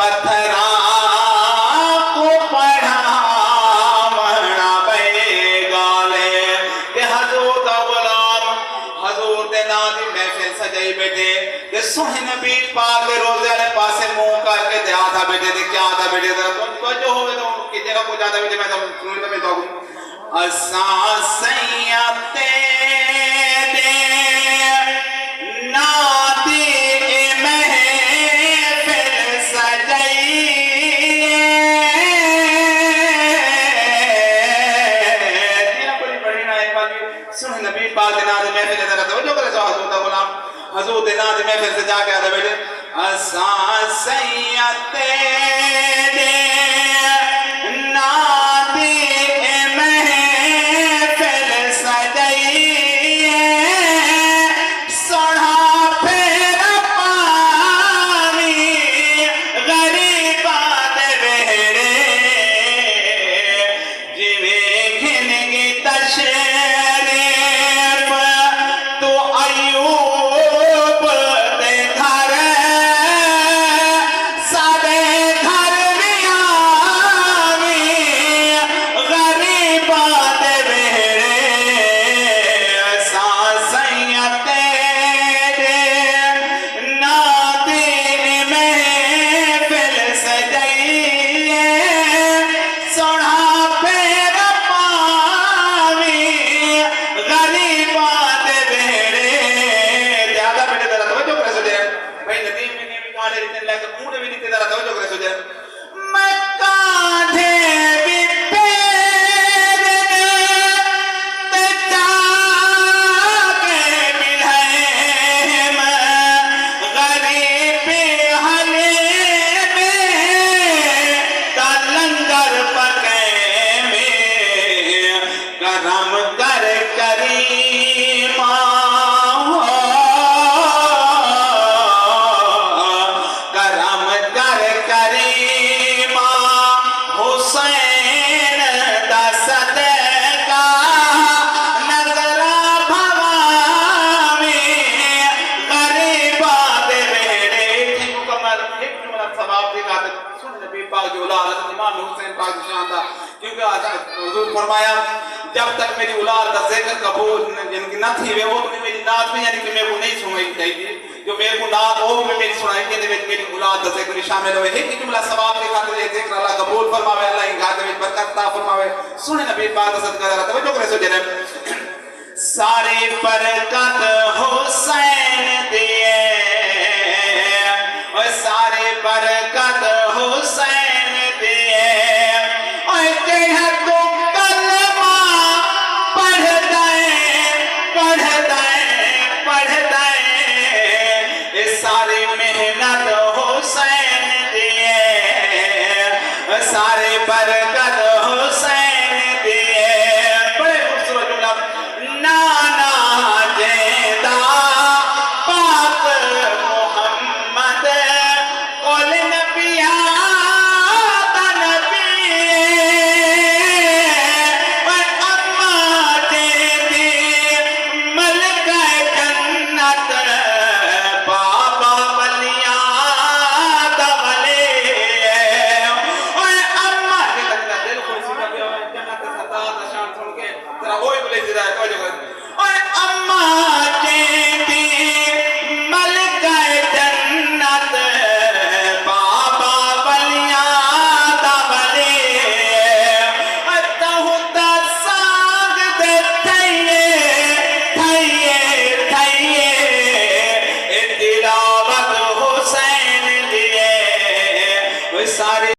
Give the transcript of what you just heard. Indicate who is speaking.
Speaker 1: पत्थरा को पढ़ावना बेगाले के हजूर दा गुलाम हजूर दे नादी महफिल सजाई बैठे ते सोहे नबी पाक दे रोजे वाले पासे मुंह करके ते आधा बैठे ते क्या आधा बैठे तो जो होवे तो कि जगह को ज्यादा बैठे मैं तो सुन में तो असा सैयते दे नादी महफिल सजाई तेरा बड़ी बड़ी ना एक बात सुन नबी पाक दे नादी महफिल जरा तवज्जो करे हजूर दा गुलाम हजूर दे नादी महफिल से जाके आधा बैठे असा सैयते दे नादी महफिल सजाई सोना फेर पानी गरीबा दे वेड़े जिवें घिनगी तशरीफ तो अयूब दे घर साडे घर भी आवी गरीबा दे वेड़े असा सैयते दे नादी महफिल सजाई सोना फेर पावी गरीबा दे वेड़े ज्यादा बेटे जरा तवज्जो करे सोजे भाई नदी में भी कांधे रिते लेके मुंह भी रिते जरा तवज्जो करे सोजे मैं कांधे भी पैर ते जाके मिले मैं गरीबी हले में का लंगर पके में करम कर करीमा करम कर करीमा हुसैन दा सदका नजरा भवामी गरीबा दे वेड़े ठीक मुकम्मल एक जुमला सवाब दी खातिर सुन नबी पाक की औलाद इमाम हुसैन पाक की शान था क्योंकि आज हुजूर फरमाया जब तक मेरी औलाद का जिक्र कबूल जिनकी ना थी वे वो तो मेरी नात में यानी कि मेरे को नहीं सुनाई चाहिए जो मेरे को नात हो में मेरी सुनाई के में मेरी औलाद का जिक्र शामिल होए एक जुमला सवाब के खातिर ये जिक्र अल्लाह कबूल फरमावे अल्लाह इन गाते में बरकत अता फरमावे सुने नबी पाक का सदका जरा तवज्जो करे सो जनाब सारी बरकत हुसैन दिए और सारी बरकत हुसैन दिए और कह तो कलमा पढ़ दे ये सारी मेहनत हुसैन दिए सारी बरकत हुसैन दिए बड़े खूबसूरत जुमला नाना जेदा पाक मोहम्मद कुल नबिया दा नबी और अम्मा जेदी मलका जन्नत बाबा वलिया दा वली और अम्मा के दिल खुश हो गया जन्नत खता दा शान सुन के जरा ओए बोले जरा और अम्मा जेदी मलका जन्नत बाबा वलिया दा वली तहु दा सांग दे थइए तिलावत हुसैन दिए सारे